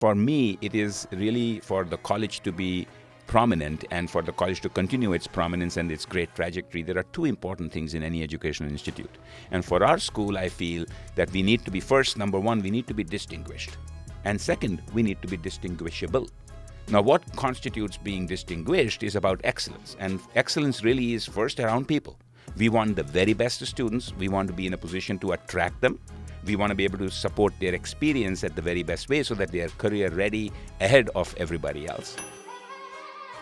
For me, it is really for the college to be prominent and for the college to continue its prominence and its great trajectory. There are two important things in any educational institute. And for our school, I feel that we need to be first, number one, we need to be distinguished. And second, we need to be distinguishable. Now, what constitutes being distinguished is about excellence. And excellence really is first around people. We want the very best students. We want to be in a position to attract them. We want to be able to support their experience at the very best way so that they are career ready ahead of everybody else.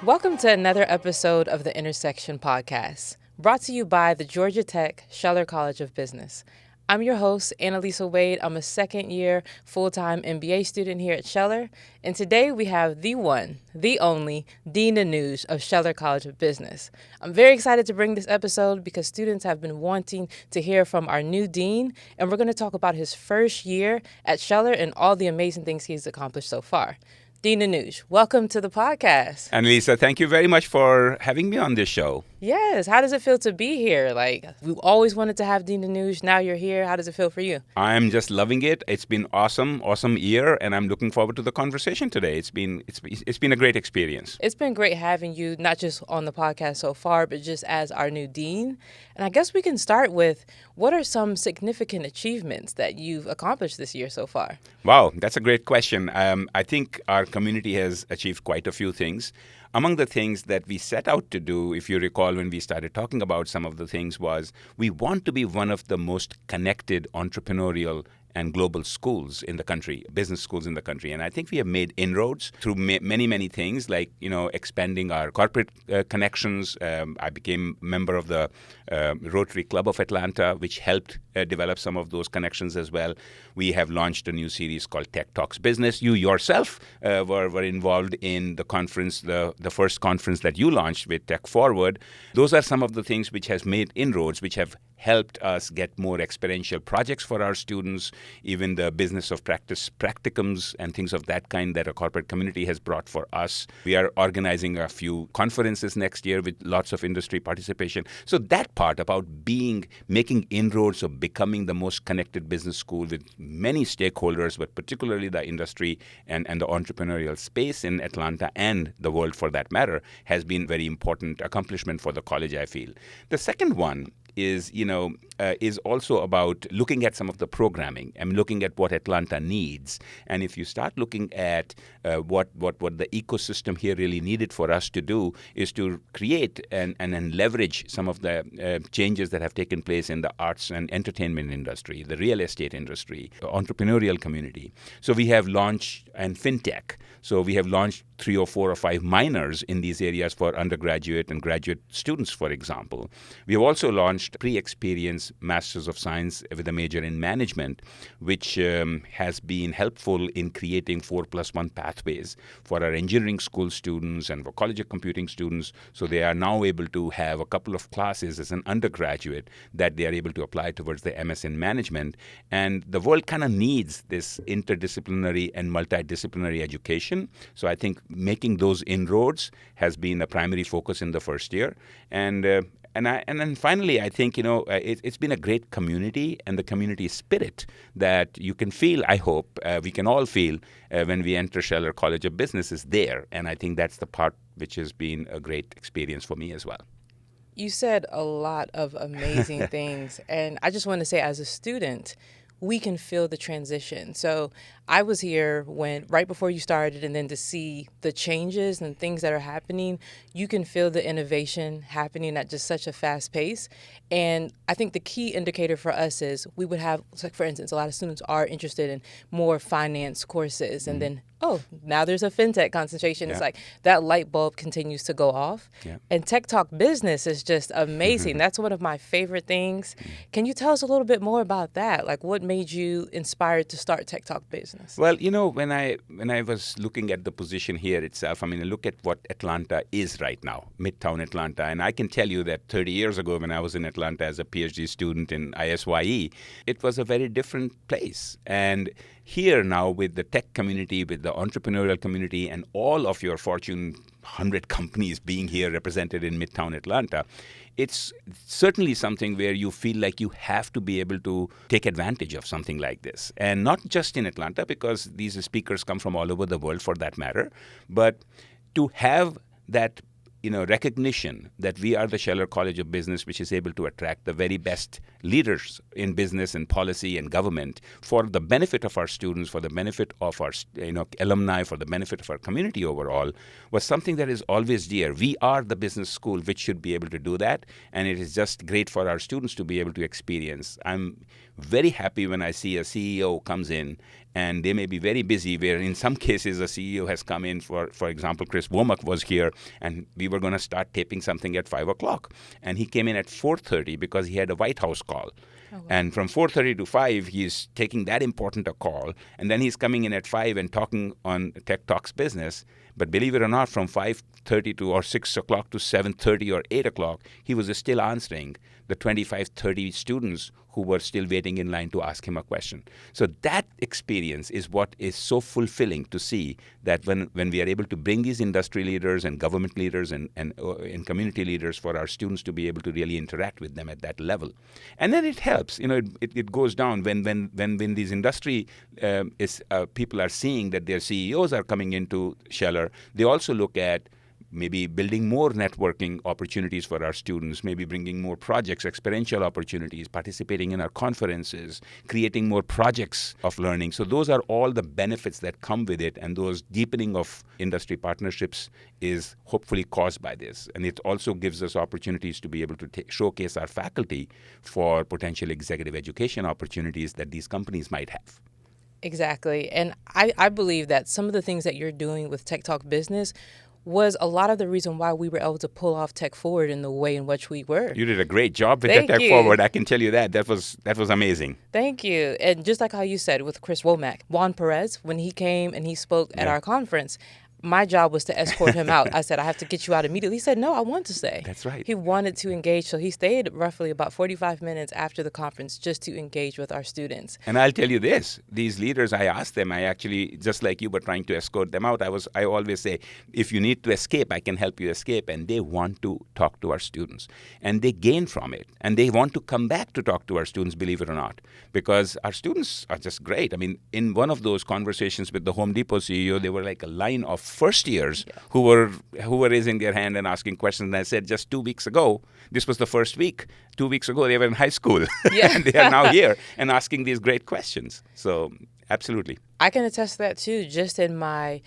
Welcome to another episode of the Intersection Podcast, brought to you by the Georgia Tech Scheller College of Business. I'm your host, Annalisa Wade. I'm a second-year full-time MBA student here at Scheller, and today we have the one, the only, Dean Anuj of Scheller College of Business. I'm very excited to bring this episode because students have been wanting to hear from our new dean, and we're going to talk about his first year at Scheller and all the amazing things he's accomplished so far. Dean Anuj, welcome to the podcast. Annalisa, thank you very much for having me on this show. Yes. How does it feel to be here? We always wanted to have Dean Anuj. Now you're here. How does it feel for you? I'm just loving it. It's been awesome year, and I'm looking forward to the conversation today. It's been a great experience. It's been great having you, not just on the podcast so far, but just as our new dean. And I guess we can start with, what are some significant achievements that you've accomplished this year so far? Wow, that's a great question. I think our community has achieved quite a few things. Among the things that we set out to do, if you recall when we started talking about some of the things, was we want to be one of the most connected entrepreneurial and global schools in the country, business schools in the country. And I think we have made inroads through many things, like, expanding our corporate connections. I became a member of the Rotary Club of Atlanta, which helped develop some of those connections as well. We have launched a new series called Tech Talks Business. You yourself were involved in the conference, the first conference that you launched with Tech Forward. Those are some of the things which has made inroads, which have helped us get more experiential projects for our students, even the business of practice practicums and things of that kind that a corporate community has brought for us. We are organizing a few conferences next year with lots of industry participation. So that part about making inroads of becoming the most connected business school with many stakeholders, but particularly the industry and the entrepreneurial space in Atlanta and the world for that matter, has been very important accomplishment for the college, I feel. The second one is also about looking at some of the programming and looking at what Atlanta needs. And if you start looking at what the ecosystem here really needed for us to do is to create and leverage some of the changes that have taken place in the arts and entertainment industry, the real estate industry, the entrepreneurial community. So we have launched, and fintech. So we have launched 3 or 4 or 5 minors in these areas for undergraduate and graduate students, for example. We have also launched pre-experience Masters of Science with a major in management, which has been helpful in creating 4+1 pathways for our engineering school students and for College of Computing students. So they are now able to have a couple of classes as an undergraduate that they are able to apply towards the MS in management. And the world kind of needs this interdisciplinary and multidisciplinary education. So I think making those inroads has been a primary focus in the first year. And then finally, I think, it's been a great community and the community spirit that you can feel, I hope, we can all feel when we enter Scheller College of Business is there. And I think that's the part which has been a great experience for me as well. You said a lot of amazing things. And I just want to say, as a student, we can feel the transition. So I was here right before you started, and then to see the changes and things that are happening, you can feel the innovation happening at just such a fast pace. And I think the key indicator for us is we would have, like, for instance, a lot of students are interested in more finance courses, and then, now there's a fintech concentration. Yeah. It's like that light bulb continues to go off. Yeah. And Tech Talk Business is just amazing. That's one of my favorite things. Can you tell us a little bit more about that? Like, what made you inspired to start Tech Talk Business? Well, when I was looking at the position here itself, I look at what Atlanta is right now, Midtown Atlanta. And I can tell you that 30 years ago when I was in Atlanta as a PhD student in ISYE, it was a very different place. And here now with the tech community, with the entrepreneurial community, and all of your Fortune 100 companies being here represented in Midtown Atlanta, it's certainly something where you feel like you have to be able to take advantage of something like this. And not just in Atlanta, because these speakers come from all over the world for that matter, but to have that recognition that we are the Scheller College of Business, which is able to attract the very best leaders in business and policy and government for the benefit of our students, for the benefit of our alumni, for the benefit of our community overall, was something that is always dear. We are the business school which should be able to do that, and it is just great for our students to be able to experience. I'm very happy when I see a CEO comes in, and they may be very busy, where in some cases a CEO has come in, for example, Chris Womack was here, and we were going to start taping something at 5 o'clock. And he came in at 4:30 because he had a White House call. Oh, wow. And from 4:30 to 5, he's taking that important a call. And then he's coming in at 5 and talking on Tech Talks Business. But believe it or not, from 5:30 to or 6 o'clock to 7:30 or 8 o'clock, he was still answering the 25, 30 students who were still waiting in line to ask him a question. So that experience is what is so fulfilling to see, that when we are able to bring these industry leaders and government leaders and community leaders for our students to be able to really interact with them at that level. And then it helps. It goes down when these industry people are seeing that their CEOs are coming into Scheller. They also look at maybe building more networking opportunities for our students, maybe bringing more projects, experiential opportunities, participating in our conferences, creating more projects of learning. So those are all the benefits that come with it, and those deepening of industry partnerships is hopefully caused by this. And it also gives us opportunities to be able to showcase our faculty for potential executive education opportunities that these companies might have. Exactly. And I believe that some of the things that you're doing with Tech Talk Business was a lot of the reason why we were able to pull off Tech Forward in the way in which we were. You did a great job with the Tech Forward. I can tell you that. That was amazing. Thank you. And just like how you said with Chris Womack, Juan Perez, when he came and he spoke at our conference, my job was to escort him out. I said, I have to get you out immediately. He said, no, I want to stay. That's right. He wanted to engage. So he stayed roughly about 45 minutes after the conference just to engage with our students. And I'll tell you this, these leaders, I asked them, I actually, just like you were trying to escort them out, I always say, if you need to escape, I can help you escape. And they want to talk to our students. And they gain from it. And they want to come back to talk to our students, believe it or not, because our students are just great. I mean, in one of those conversations with the Home Depot CEO, they were like a line of first years who were raising their hand and asking questions. And I said, just 2 weeks ago, this was the first week. 2 weeks ago, they were in high school. And they are now here and asking these great questions. So absolutely. I can attest to that too. Just in my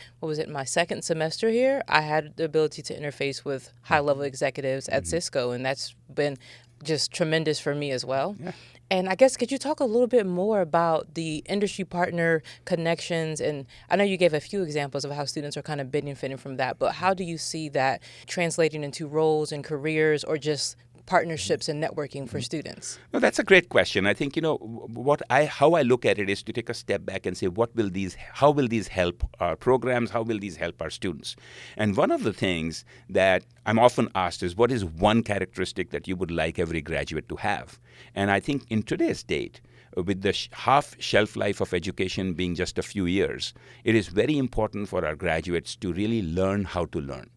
second semester here, I had the ability to interface with high-level executives at Cisco, and that's been just tremendous for me as well. Yeah. And I guess, could you talk a little bit more about the industry partner connections? And I know you gave a few examples of how students are kind of benefiting from that, but how do you see that translating into roles and careers, or just partnerships and networking for students? No, that's a great question. I think, how I look at it is to take a step back and say, how will these help our programs? How will these help our students? And one of the things that I'm often asked is, what is one characteristic that you would like every graduate to have? And I think in today's date, with the half shelf life of education being just a few years, it is very important for our graduates to really learn how to learn.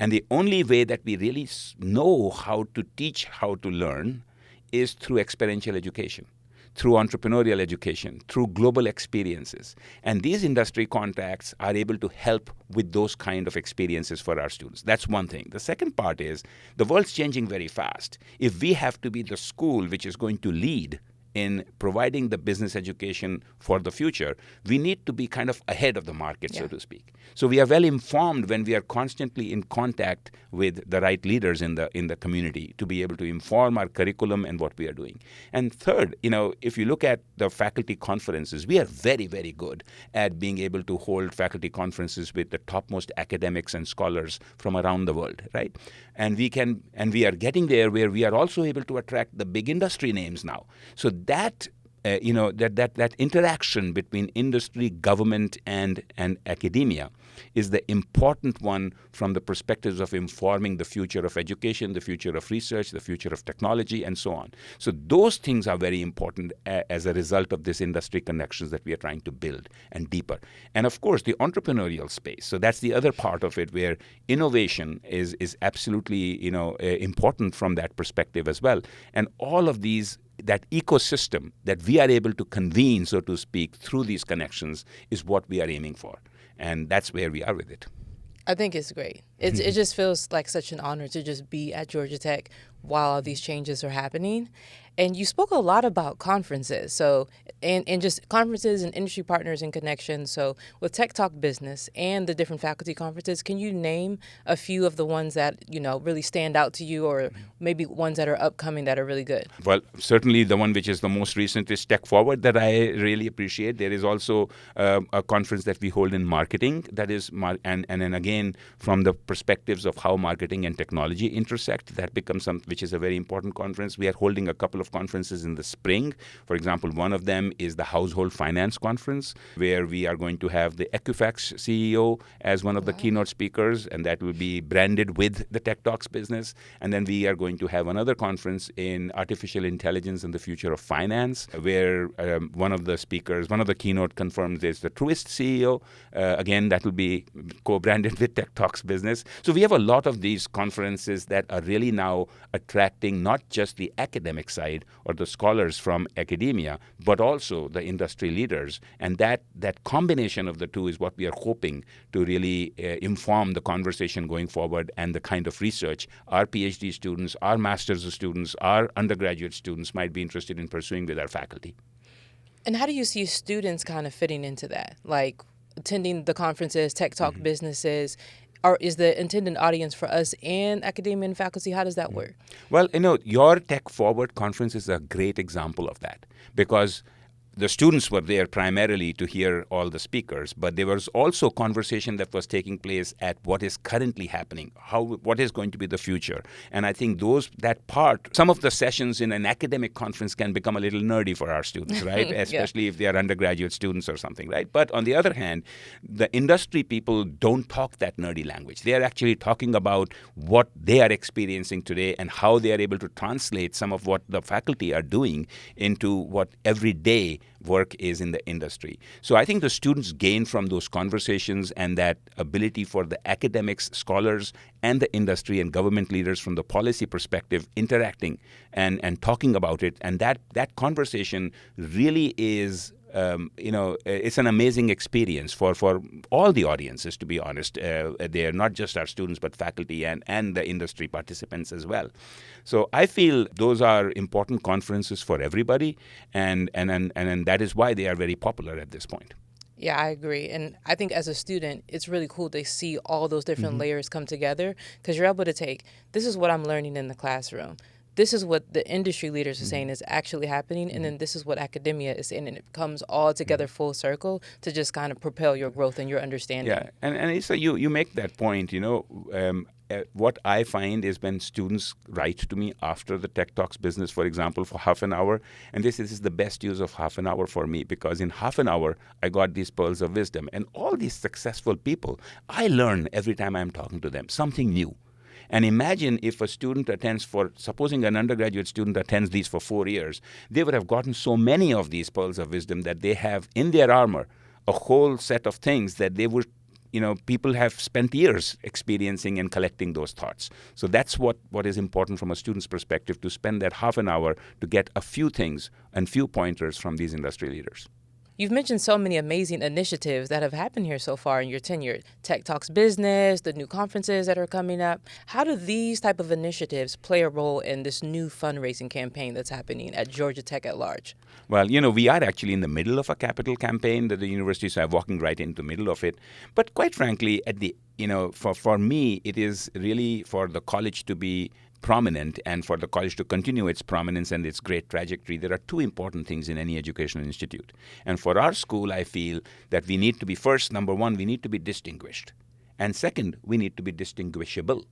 And the only way that we really know how to teach how to learn is through experiential education, through entrepreneurial education, through global experiences. And these industry contacts are able to help with those kind of experiences for our students. That's one thing. The second part is, the world's changing very fast. If we have to be the school which is going to lead in providing the business education for the future, we need to be kind of ahead of the market, so to speak. So we are well informed when we are constantly in contact with the right leaders in the community to be able to inform our curriculum and what we are doing. And third, if you look at the faculty conferences, we are very, very good at being able to hold faculty conferences with the topmost academics and scholars from around the world, right? And we are getting there where we are also able to attract the big industry names now. So that that interaction between industry, government, and academia is the important one from the perspectives of informing the future of education, the future of research, the future of technology, and so on. So those things are very important as a result of this industry connections that we are trying to build and deeper. And of course, the entrepreneurial space. So that's the other part of it where innovation is absolutely important from that perspective as well. And all of these, that ecosystem that we are able to convene, so to speak, through these connections is what we are aiming for. And that's where we are with it. I think it's great. It just feels like such an honor to just be at Georgia Tech while all these changes are happening. And you spoke a lot about conferences, so and just conferences and industry partners and connections. So with Tech Talk Business and the different faculty conferences, can you name a few of the ones that really stand out to you, or maybe ones that are upcoming that are really good? Well, certainly the one which is the most recent is Tech Forward that I really appreciate. There is also a conference that we hold in marketing that is, and then again from the perspectives of how marketing and technology intersect, that becomes something which is a very important conference. We are holding a couple of conferences in the spring. For example, one of them is the Household Finance Conference, where we are going to have the Equifax CEO as one of the keynote speakers, and that will be branded with the Tech Talks business. And then we are going to have another conference in artificial intelligence and the future of finance, where one of the keynote confirms is the Truist CEO. Again, that will be co-branded with Tech Talks business. So we have a lot of these conferences that are really now attracting not just the academic side or the scholars from academia, but also the industry leaders. And that combination of the two is what we are hoping to really inform the conversation going forward and the kind of research our PhD students, our master's students, our undergraduate students might be interested in pursuing with our faculty. And how do you see students kind of fitting into that? Like attending the conferences, Tech Talk businesses, or is the intended audience for us and academia and faculty? How does that work? Well, your Tech Forward conference is a great example of that, because the students were there primarily to hear all the speakers, but there was also conversation that was taking place at what is currently happening, what is going to be the future. And I think some of the sessions in an academic conference can become a little nerdy for our students, right? Especially if they are undergraduate students or something, right? But on the other hand, the industry people don't talk that nerdy language. They are actually talking about what they are experiencing today and how they are able to translate some of what the faculty are doing into what everyday work is in the industry. So I think the students gain from those conversations and that ability for the academics, scholars, and the industry and government leaders from the policy perspective interacting and talking about it. And that conversation really is it's an amazing experience for all the audiences, to be honest. They are not just our students, but faculty and the industry participants as well. So I feel those are important conferences for everybody, and that is why they are very popular at this point. Yeah, I agree. And I think as a student, it's really cool to see all those different layers come together, because you're able to take, this is what I'm learning in the classroom. This is what the industry leaders are saying is actually happening, and then this is what academia is saying, and it comes all together full circle to just kind of propel your growth and your understanding. Yeah, and Issa, you make that point. What I find is when students write to me after the Tech Talks business, for example, for half an hour, and this is the best use of half an hour for me, because in half an hour, I got these pearls of wisdom. And all these successful people, I learn every time I'm talking to them something new. And imagine if a student supposing an undergraduate student attends these for 4 years, they would have gotten so many of these pearls of wisdom that they have in their armor a whole set of things that they would, people have spent years experiencing and collecting those thoughts. So that's what is important from a student's perspective, to spend that half an hour to get a few things and few pointers from these industry leaders. You've mentioned so many amazing initiatives that have happened here so far in your tenure. Tech Talks Business, the new conferences that are coming up. How do these type of initiatives play a role in this new fundraising campaign that's happening at Georgia Tech at large? Well, we are actually in the middle of a capital campaign that the universities are walking right into the middle of it. But quite frankly, for me, it is really for the college to be prominent and for the college to continue its prominence and its great trajectory. There are two important things in any educational institute. And for our school, I feel that we need to be, first, number one, we need to be distinguished. And second, we need to be distinguishable.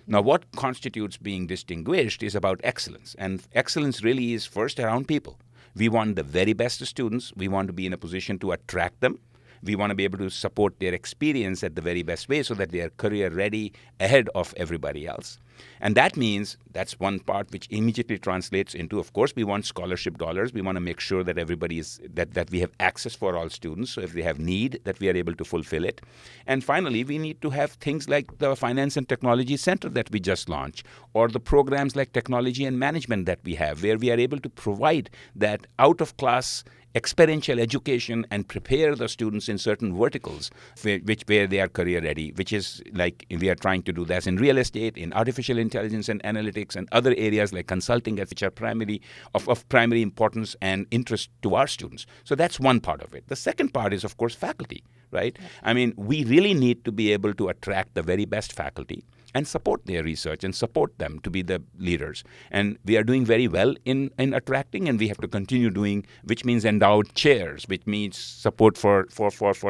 Now, what constitutes being distinguished is about excellence. And excellence really is first around people. We want the very best students. We want to be in a position to attract them. We want to be able to support their experience at the very best way so that they are career ready ahead of everybody else. And that means that's one part which immediately translates into, of course, we want scholarship dollars. We want to make sure that everybody is that we have access for all students. So if they have need, that we are able to fulfill it. And finally, we need to have things like the Finance and Technology Center that we just launched, or the programs like Technology and Management that we have, where we are able to provide that out-of-class experiential education and prepare the students in certain verticals where they are career ready, which is like we are trying to do that in real estate, in artificial intelligence and analytics, and other areas like consulting, which are of primary importance and interest to our students. So that's one part of it. The second part is, of course, faculty, right? I mean, we really need to be able to attract the very best faculty and support their research and support them to be the leaders. And we are doing very well in attracting, and we have to continue doing, which means endowed chairs, which means support for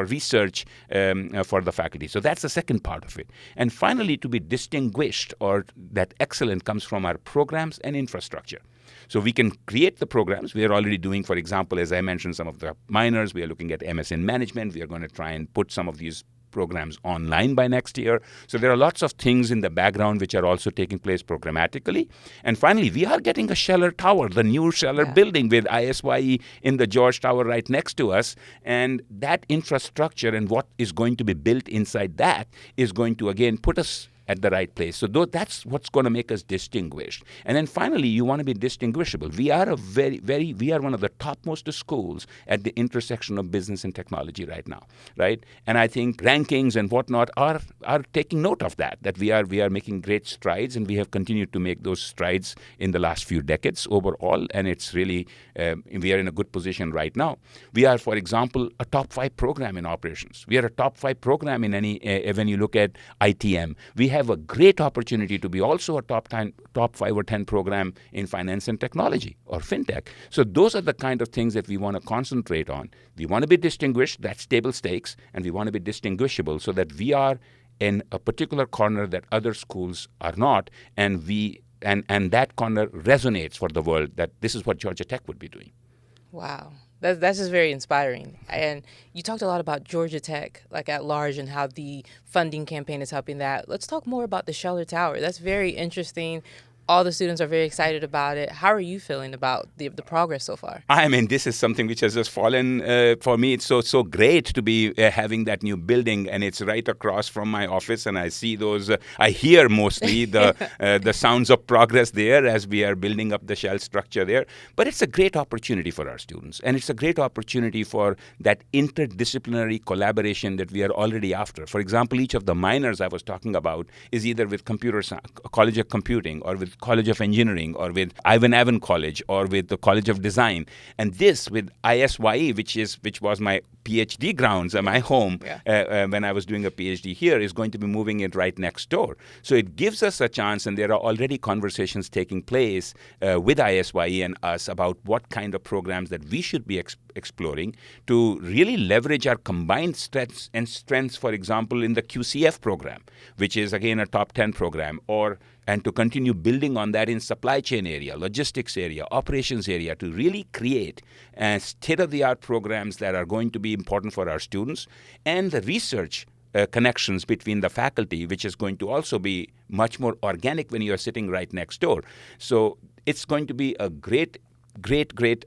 research for the faculty. So that's the second part of it. And finally, to be distinguished, or that excellence comes from our programs and infrastructure. So we can create the programs. We are already doing, for example, as I mentioned, some of the minors. We are looking at MS in management. We are going to try and put some of these programs online by next year. So there are lots of things in the background which are also taking place programmatically. And finally, we are getting a Scheller Tower, the new Scheller building with ISYE in the George Tower right next to us. And that infrastructure and what is going to be built inside that is going to, again, put us at the right place. So that's what's going to make us distinguished. And then finally, you want to be distinguishable. We are we are one of the topmost schools at the intersection of business and technology right now, right? And I think rankings and whatnot are taking note of that we are making great strides, and we have continued to make those strides in the last few decades overall. And it's really, we are in a good position right now. We are, for example, a top 5 program in operations. We are a top 5 program in when you look at ITM. We have a great opportunity to be also a top 5 or 10 program in finance and technology or fintech. So those are the kind of things that we want to concentrate on. We want to be distinguished, that's table stakes, and we want to be distinguishable so that we are in a particular corner that other schools are not, and and that corner resonates for the world that this is what Georgia Tech would be doing. Wow. That's just very inspiring. And you talked a lot about Georgia Tech, like at large, and how the funding campaign is helping that. Let's talk more about the Scheller Tower. That's very interesting. All the students are very excited about it. How are you feeling about the progress so far? I mean, this is something which has just fallen for me. It's so great to be having that new building, and it's right across from my office. And I see those. I hear mostly the sounds of progress there as we are building up the shell structure there. But it's a great opportunity for our students, and it's a great opportunity for that interdisciplinary collaboration that we are already after. For example, each of the minors I was talking about is either with College of Computing, or with College of Engineering, or with Ivan Avon College, or with the College of Design. And this with ISYE, which was my PhD grounds, my home, when I was doing a PhD here, is going to be moving it right next door. So it gives us a chance, and there are already conversations taking place with ISYE and us about what kind of programs that we should be exploring to really leverage our combined strengths, for example, in the QCF program, which is, again, a top 10 program, and to continue building on that in supply chain area, logistics area, operations area, to really create state-of-the-art programs that are going to be important for our students, and the research connections between the faculty, which is going to also be much more organic when you are sitting right next door. So it's going to be a great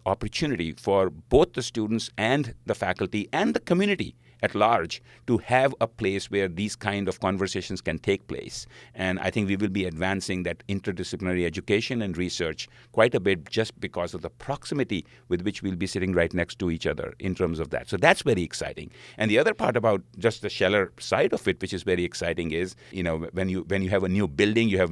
opportunity for both the students and the faculty and the community at large to have a place where these kind of conversations can take place. And I think we will be advancing that interdisciplinary education and research quite a bit just because of the proximity with which we'll be sitting right next to each other in terms of that. So that's very exciting. And the other part about just the Scheller side of it, which is very exciting, is, you know, when you have a new building, you have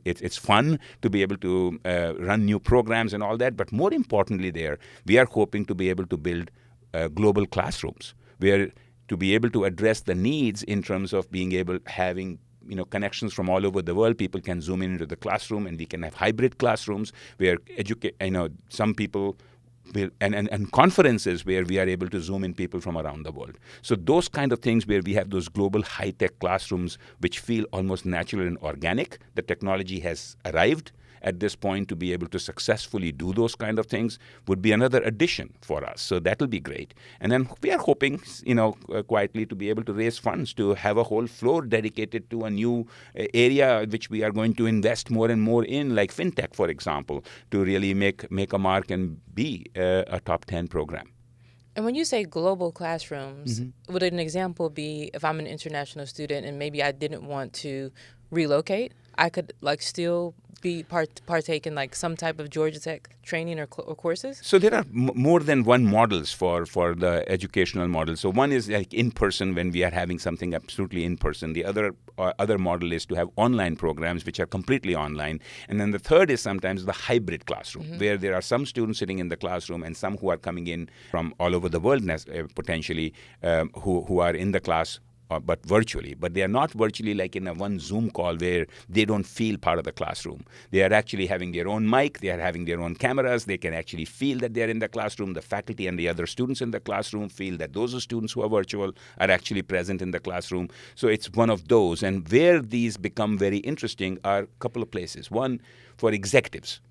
it's fun to be able to run new programs and all that. But more importantly there, we are hoping to be able to build global classrooms, where to be able to address the needs in terms of having connections from all over the world. People can zoom into the classroom, and we can have hybrid classrooms where some people will, and conferences where we are able to zoom in people from around the world. So those kind of things where we have those global high-tech classrooms which feel almost natural and organic. The technology has arrived, at this point to be able to successfully do those kind of things would be another addition for us. So that will be great. And then we are hoping, quietly to be able to raise funds to have a whole floor dedicated to a new area which we are going to invest more and more in, like fintech, for example, to really make a mark and be a top 10 program. And when you say global classrooms, would an example be if I'm an international student and maybe I didn't want to relocate, I could still be partake in some type of Georgia Tech training or courses? So there are more than one models for the educational model. So one is like in person when we are having something absolutely in person. The other model is to have online programs which are completely online. And then the third is sometimes the hybrid classroom, where there are some students sitting in the classroom and some who are coming in from all over the world potentially who are in the class but virtually. But they are not virtually like in a one Zoom call where they don't feel part of the classroom. They are actually having their own mic. They are having their own cameras. They can actually feel that they are in the classroom. The faculty and the other students in the classroom feel that those students who are virtual are actually present in the classroom. So it's one of those. And where these become very interesting are a couple of places. One, for executives.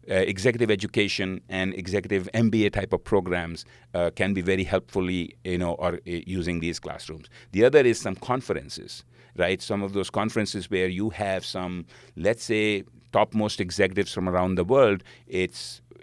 Executive education and executive MBA type of programs can be very helpfully, using these classrooms. The other is some conferences, right? Some of those conferences where you have some, let's say, topmost executives from around the world.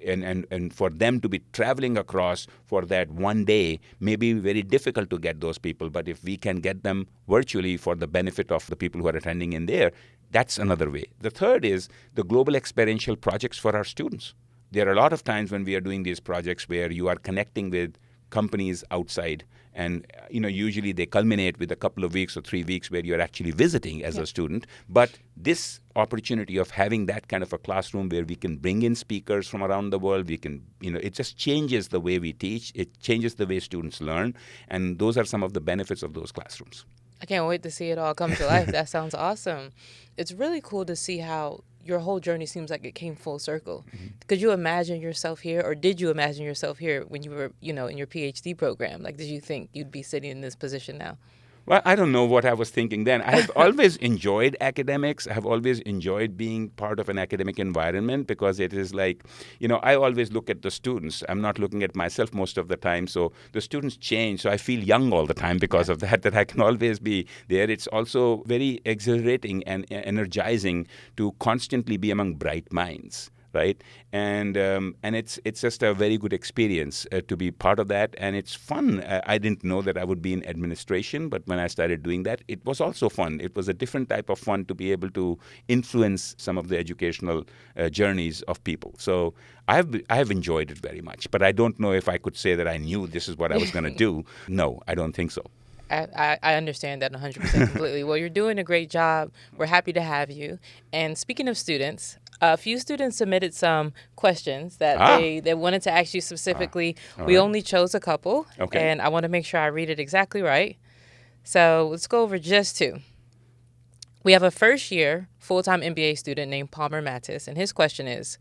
And for them to be traveling across for that one day may be very difficult to get those people. But if we can get them virtually for the benefit of the people who are attending in there, that's another way. The third is the global experiential projects for our students. There are a lot of times when we are doing these projects where you are connecting with companies outside, and usually they culminate with a couple of weeks or 3 weeks where you're actually visiting as a student. But this opportunity of having that kind of a classroom where we can bring in speakers from around the world, we can, it just changes the way we teach. It changes the way students learn, and those are some of the benefits of those classrooms. I can't wait to see it all come to life. That sounds awesome. It's really cool to see how your whole journey seems like it came full circle. Could you imagine yourself here, or did you imagine yourself here when you were, in your PhD program? Did you think you'd be sitting in this position now? Well, I don't know what I was thinking then. I have always enjoyed academics. I have always enjoyed being part of an academic environment because it is like, I always look at the students. I'm not looking at myself most of the time. So the students change. So I feel young all the time because of that I can always be there. It's also very exhilarating and energizing to constantly be among bright minds. Right, and it's just a very good experience to be part of that, and it's fun. I didn't know that I would be in administration, but when I started doing that, it was also fun. It was a different type of fun to be able to influence some of the educational journeys of people. So I have enjoyed it very much, but I don't know if I could say that I knew this is what I was going to do. No, I don't think so. I understand that 100% completely. Well, you're doing a great job. We're happy to have you. And speaking of students, a few students submitted some questions that they wanted to ask you specifically. We only chose a couple, and I want to make sure I read it exactly right. So let's go over just two. We have a first-year full-time MBA student named Palmer Mattis, and his question is,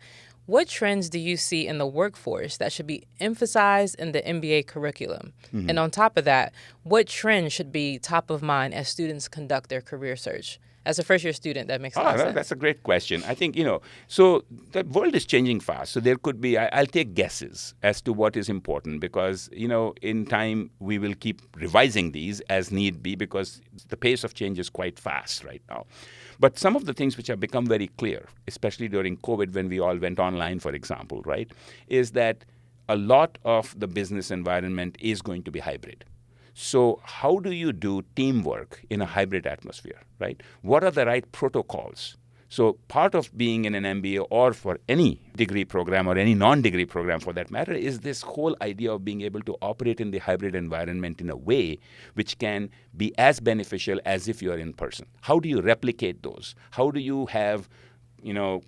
what trends do you see in the workforce that should be emphasized in the MBA curriculum? And on top of that, what trends should be top of mind as students conduct their career search? As a first-year student, that makes a lot of sense. That's a great question. I think, so the world is changing fast. So there could be, I'll take guesses as to what is important because, in time we will keep revising these as need be because the pace of change is quite fast right now. But some of the things which have become very clear, especially during COVID when we all went online, for example, right, is that a lot of the business environment is going to be hybrid. So how do you do teamwork in a hybrid atmosphere, right? What are the right protocols? So part of being in an MBA or for any degree program or any non-degree program for that matter is this whole idea of being able to operate in the hybrid environment in a way which can be as beneficial as if you're in person. How do you replicate those? How do you have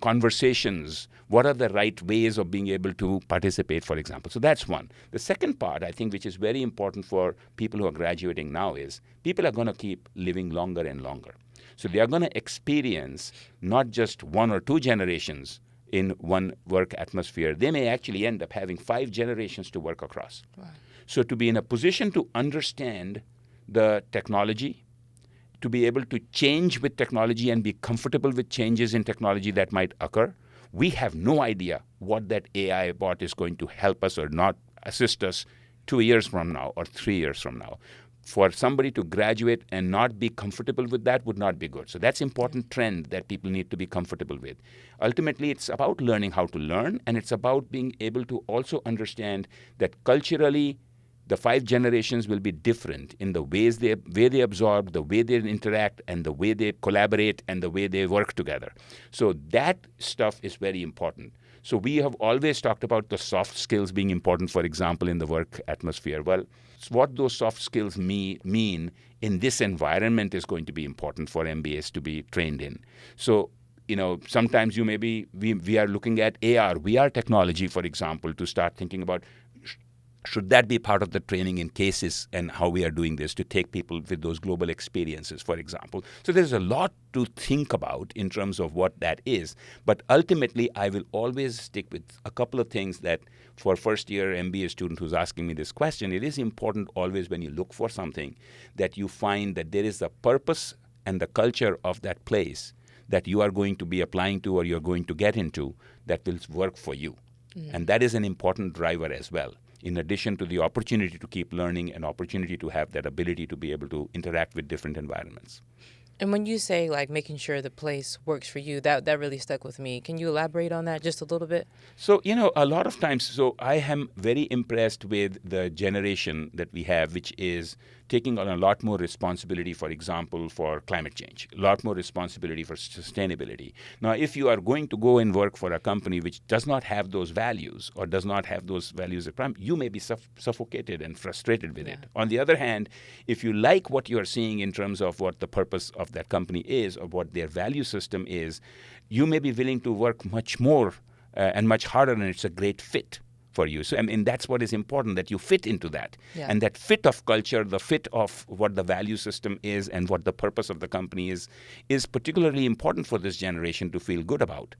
conversations? What are the right ways of being able to participate, for example? So that's one. The second part, I think, which is very important for people who are graduating now is people are going to keep living longer and longer. So they are going to experience not just 1 or 2 generations in one work atmosphere. They may actually end up having 5 generations to work across. Wow. So to be in a position to understand the technology, to be able to change with technology and be comfortable with changes in technology that might occur, we have no idea what that AI bot is going to help us or not assist us 2 years from now or 3 years from now. For somebody to graduate and not be comfortable with that would not be good. So that's important trend that people need to be comfortable with. Ultimately, it's about learning how to learn, and it's about being able to also understand that culturally, the 5 generations will be different in the way they absorb, the way they interact, and the way they collaborate, and the way they work together. So that stuff is very important. So we have always talked about the soft skills being important, for example, in the work atmosphere. Well, what those soft skills mean in this environment is going to be important for MBAs to be trained in. So, sometimes we are looking at AR, VR technology, for example, to start thinking about should that be part of the training in cases and how we are doing this to take people with those global experiences, for example. So there's a lot to think about in terms of what that is. But ultimately, I will always stick with a couple of things that for first-year MBA student who's asking me this question, it is important always when you look for something that you find that there is a purpose and the culture of that place that you are going to be applying to or you're going to get into that will work for you. And that is an important driver as well, in addition to the opportunity to keep learning and opportunity to have that ability to be able to interact with different environments. And when you say like making sure the place works for you, that really stuck with me. Can you elaborate on that just a little bit? So, a lot of times, so I am very impressed with the generation that we have, which is taking on a lot more responsibility, for example, for climate change, a lot more responsibility for sustainability. Now, if you are going to go and work for a company which does not have those values or does not have those values, you may be suffocated and frustrated with it. On the other hand, if you like what you are seeing in terms of what the purpose of that company is or what their value system is, you may be willing to work much more and much harder, and it's a great fit for you. So, that's what is important, that you fit into that. Yeah. And that fit of culture, the fit of what the value system is and what the purpose of the company is particularly important for this generation to feel good about,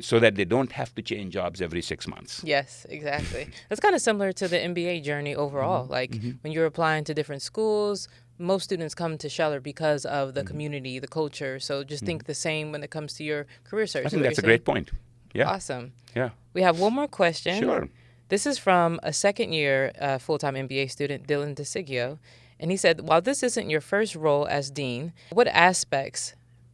so that they don't have to change jobs every 6 months. Yes, exactly. That's kind of similar to the MBA journey overall. When you're applying to different schools, most students come to Scheller because of the community, the culture. So just think the same when it comes to your career search. I think that's a great point. Yeah. Awesome. Yeah. We have one more question. Sure. This is from a second-year full-time MBA student, Dylan DeSigio. And he said, while this isn't your first role as dean, what aspects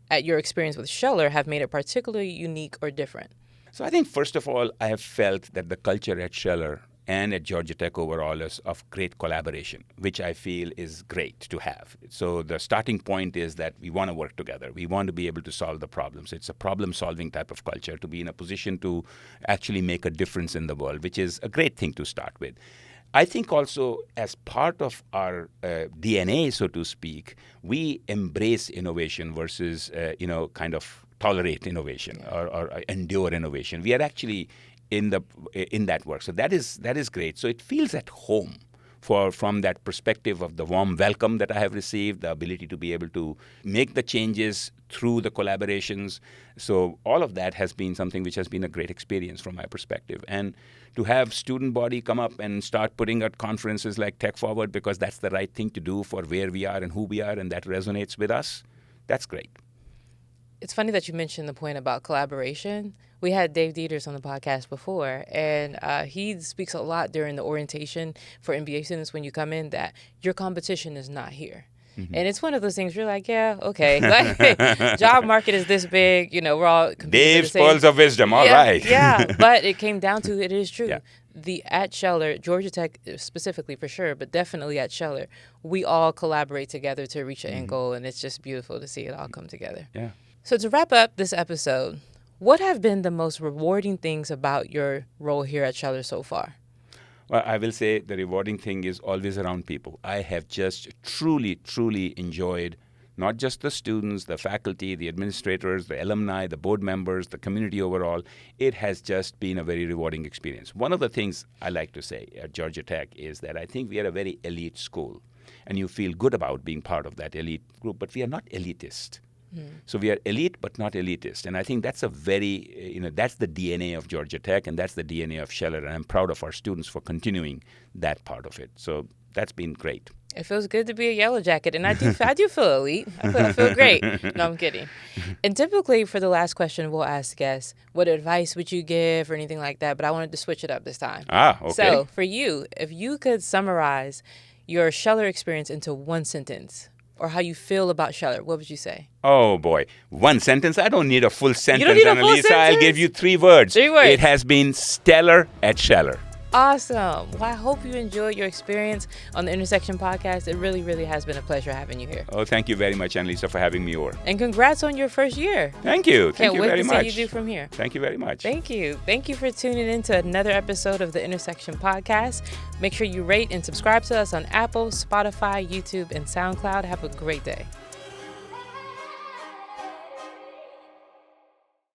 at your experience with Scheller have made it particularly unique or different? So I think, first of all, I have felt that the culture at Scheller and at Georgia Tech overall is of great collaboration, which I feel is great to have. So the starting point is that we want to work together. We want to be able to solve the problems. It's a problem-solving type of culture, to be in a position to actually make a difference in the world, which is a great thing to start with. I think also as part of our DNA, so to speak, we embrace innovation versus, kind of tolerate innovation or endure innovation. We are actually in that work. So that is great. So it feels at home from that perspective of the warm welcome that I have received, the ability to be able to make the changes through the collaborations. So all of that has been something which has been a great experience from my perspective. And to have student body come up and start putting at conferences like Tech Forward, because that's the right thing to do for where we are and who we are, and that resonates with us, that's great. It's funny that you mentioned the point about collaboration. We had Dave Dieters on the podcast before, and he speaks a lot during the orientation for MBA students when you come in that your competition is not here. And it's one of those things you're like, yeah, okay. Job market is this big, we're all competing. Dave's pearls of wisdom, all right. Yeah, but it came down to it is true. Yeah. At Scheller, Georgia Tech specifically for sure, but definitely at Scheller, we all collaborate together to reach an end goal, and it's just beautiful to see it all come together. Yeah. So to wrap up this episode, what have been the most rewarding things about your role here at Scheller so far? Well, I will say the rewarding thing is always around people. I have just truly, truly enjoyed not just the students, the faculty, the administrators, the alumni, the board members, the community overall. It has just been a very rewarding experience. One of the things I like to say at Georgia Tech is that I think we are a very elite school, and you feel good about being part of that elite group, but we are not elitist. So we are elite, but not elitist. And I think that's that's the DNA of Georgia Tech, and that's the DNA of Scheller. And I'm proud of our students for continuing that part of it. So that's been great. It feels good to be a yellow jacket, and I do feel elite. I feel great. No, I'm kidding. And typically, for the last question, we'll ask guests, what advice would you give or anything like that? But I wanted to switch it up this time. Okay. So, for you, if you could summarize your Scheller experience into one sentence, or how you feel about Scheller, what would you say? Oh boy, one sentence. I don't need a full sentence, don't need a full Annalisa. I'll sentence? give you 3 words. 3 words. It has been stellar at Scheller. Awesome. Well, I hope you enjoyed your experience on the Intersection podcast. It really, really has been a pleasure having you here. Oh, thank you very much, Annalisa, for having me over. And congrats on your first year. Thank you. Thank Can't you wait very to much. see you do from here. Thank you very much. Thank you. Thank you for tuning in to another episode of the Intersection podcast. Make sure you rate and subscribe to us on Apple, Spotify, YouTube, and SoundCloud. Have a great day.